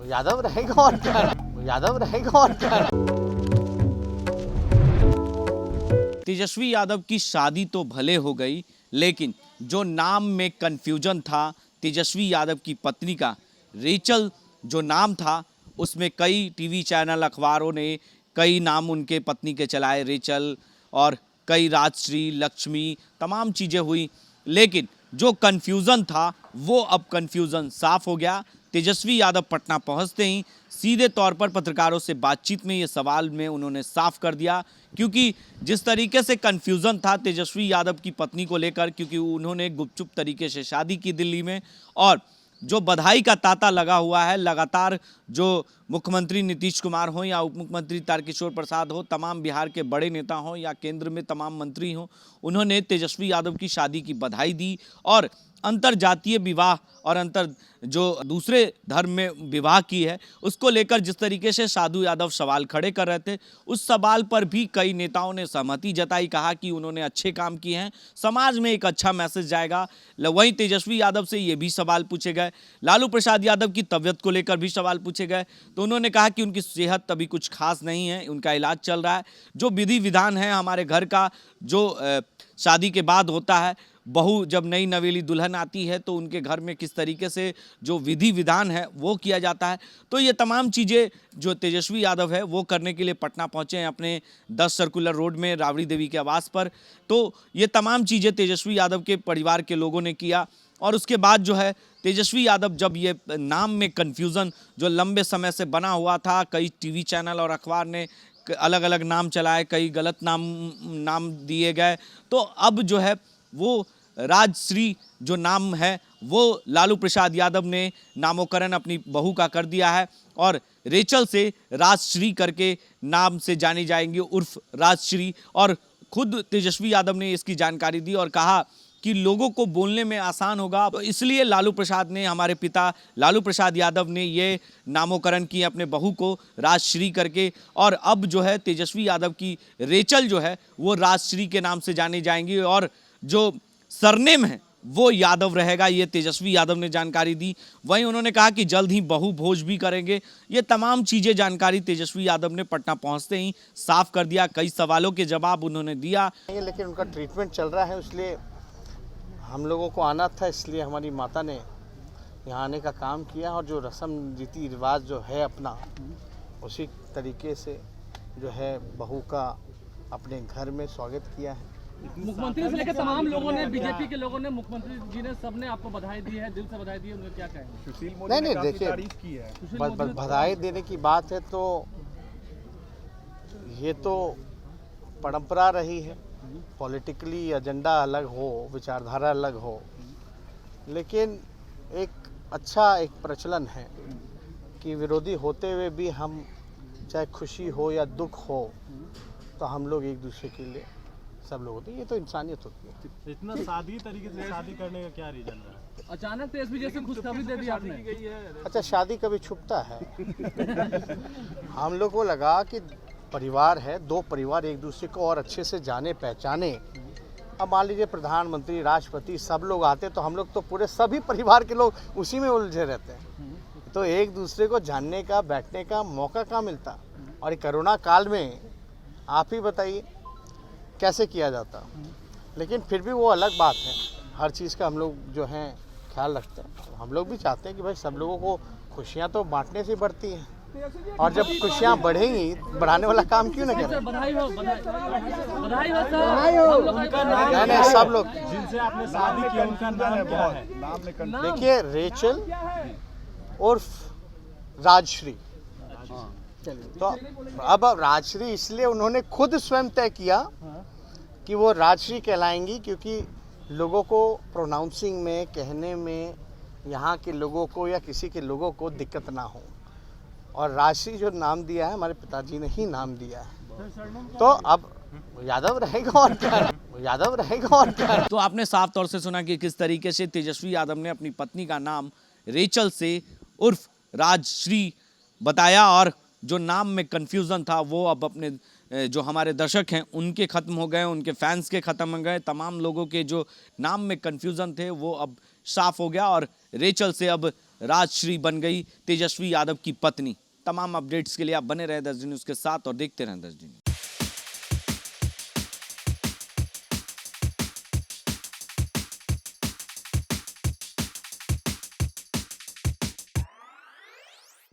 यादव रहेगा और क्या, यादव रहेगा और क्या। तेजस्वी यादव की शादी तो भले हो गई, लेकिन जो नाम में कंफ्यूजन था तेजस्वी यादव की पत्नी का, रेचल जो नाम था, उसमें कई टीवी चैनल अखबारों ने कई नाम उनके पत्नी के चलाए, रेचल और कई राजश्री, लक्ष्मी, तमाम चीज़ें हुई। लेकिन जो कन्फ्यूज़न था वो अब कन्फ्यूज़न साफ हो गया। तेजस्वी यादव पटना पहुंचते ही सीधे तौर पर पत्रकारों से बातचीत में ये सवाल में उन्होंने साफ कर दिया, क्योंकि जिस तरीके से कन्फ्यूज़न था तेजस्वी यादव की पत्नी को लेकर, क्योंकि उन्होंने गुपचुप तरीके से शादी की दिल्ली में, और जो बधाई का तांता लगा हुआ है लगातार, जो मुख्यमंत्री नीतीश कुमार हो या उप मुख्यमंत्री तारकिशोर प्रसाद हो, तमाम बिहार के बड़े नेता हों या केंद्र में तमाम मंत्री हों, उन्होंने तेजस्वी यादव की शादी की बधाई दी। और अंतर जातीय विवाह और अंतर जो दूसरे धर्म में विवाह की है उसको लेकर जिस तरीके से साधु यादव सवाल खड़े कर रहे थे, उस सवाल पर भी कई नेताओं ने सहमति जताई, कहा कि उन्होंने अच्छे काम किए हैं, समाज में एक अच्छा मैसेज जाएगा। वहीं तेजस्वी यादव से ये भी सवाल पूछे गए, लालू प्रसाद यादव की तबीयत को लेकर भी सवाल पूछे गए, तो उन्होंने कहा कि उनकी सेहत अभी कुछ खास नहीं है, उनका इलाज चल रहा है। जो विधि विधान है हमारे घर का, जो शादी के बाद होता है, बहू जब नई नवेली दुल्हन आती है तो उनके घर में किस तरीके से जो विधि विधान है वो किया जाता है, तो ये तमाम चीज़ें जो तेजस्वी यादव है वो करने के लिए पटना पहुंचे हैं अपने 10 सर्कुलर रोड में राबड़ी देवी के आवास पर। तो ये तमाम चीज़ें तेजस्वी यादव के परिवार के लोगों ने किया। और उसके बाद जो है तेजस्वी यादव, जब ये नाम में कन्फ्यूज़न जो लंबे समय से बना हुआ था, कई टीवी चैनल और अखबार ने अलग अलग नाम चलाए, कई गलत नाम दिए गए, तो अब जो है वो राजश्री जो नाम है वो लालू प्रसाद यादव ने नामकरण अपनी बहू का कर दिया है, और रेचल से राजश्री करके नाम से जानी जाएंगी, उर्फ राजश्री। और खुद तेजस्वी यादव ने इसकी जानकारी दी और कहा कि लोगों को बोलने में आसान होगा, तो इसलिए लालू प्रसाद ने, हमारे पिता लालू प्रसाद यादव ने ये नामकरण किया अपने बहू को राजश्री करके। और अब जो है तेजस्वी यादव की रेचल जो है वो राजश्री के नाम से जानी जाएंगी, और जो सरनेम है वो यादव रहेगा, ये तेजस्वी यादव ने जानकारी दी। वहीं उन्होंने कहा कि जल्द ही बहू भोज भी करेंगे। ये तमाम चीज़ें जानकारी तेजस्वी यादव ने पटना पहुंचते ही साफ कर दिया, कई सवालों के जवाब उन्होंने दिया। लेकिन उनका ट्रीटमेंट चल रहा है, इसलिए हम लोगों को आना था, इसलिए हमारी माता ने यहाँ आने का काम किया, और जो रस्म रीति रिवाज जो है अपना, उसी तरीके से जो है बहू का अपने घर में स्वागत किया है। मुख्यमंत्री से लेकर तमाम लोगों ने, बीजेपी के लोगों ने, मुख्यमंत्री जी ने, सबने आपको बधाई दी है, दिल से बधाई दी है, उन्होंने क्या कहा? नहीं देखिए, बधाई देने की बात है तो ये तो परंपरा रही है, पॉलिटिकली एजेंडा अलग हो, विचारधारा अलग हो, लेकिन एक अच्छा एक प्रचलन है कि विरोधी होते हुए भी हम, चाहे खुशी हो या दुख हो, तो हम लोग एक दूसरे के लिए सब लोग होते हैं, ये तो इंसानियत होती है। इतना सादी तरीके से शादी करने का क्या रीजन है? अचानक तेजस्वी जैसे खुशखबरी दे दी आपने। अच्छा, शादी कभी छुपता है? हम लोग को लगा कि परिवार है, दो परिवार एक दूसरे को और अच्छे से जाने पहचाने। अब मान लीजिए प्रधानमंत्री, राष्ट्रपति सब लोग आते तो हम लोग तो पूरे सभी परिवार के लोग उसी में उलझे रहते हैं, तो एक दूसरे को जानने का, बैठने का मौका कहाँ मिलता। और ये कोरोना काल में आप ही बताइए कैसे किया जाता। लेकिन फिर भी वो अलग बात है, हर चीज़ का हम लोग जो हैं ख्याल रखते हैं। हम लोग भी चाहते हैं कि भाई सब लोगों को खुशियाँ तो बांटने से बढ़ती हैं, और जब खुशियाँ बढ़ेंगी, बढ़ाने वाला काम क्यों ना करें। बधाई हो, बधाई हो सर। नहीं, सब लोग। जिनसे आपने शादी की उनका नाम क्या है? देखिए, रेचल उर्फ राजश्री। तो अब राजश्री इसलिए उन्होंने खुद स्वयं तय किया कि वो राजश्री कहलाएंगी, क्योंकि लोगों को प्रोनाउंसिंग में, कहने में, यहाँ के लोगों को या किसी के लोगों को दिक्कत ना हो। और राजश्री जो नाम दिया है हमारे पिताजी ने ही नाम दिया है, तो अब यादव रहेगा और क्या, यादव रहेगा और क्या। तो आपने साफ तौर से सुना कि किस तरीके से तेजस्वी यादव ने अपनी पत्नी का नाम रेचल से उर्फ राजश्री बताया, और जो नाम में कन्फ्यूज़न था वो अब अपने जो हमारे दर्शक हैं उनके ख़त्म हो गए, उनके फैंस के ख़त्म हो गए, तमाम लोगों के जो नाम में कन्फ्यूज़न थे वो अब साफ हो गया, और रेचल से अब राजश्री बन गई तेजस्वी यादव की पत्नी। तमाम अपडेट्स के लिए आप बने रहे 10 दिन न्यूज़ के साथ और देखते रहें 10 दिन।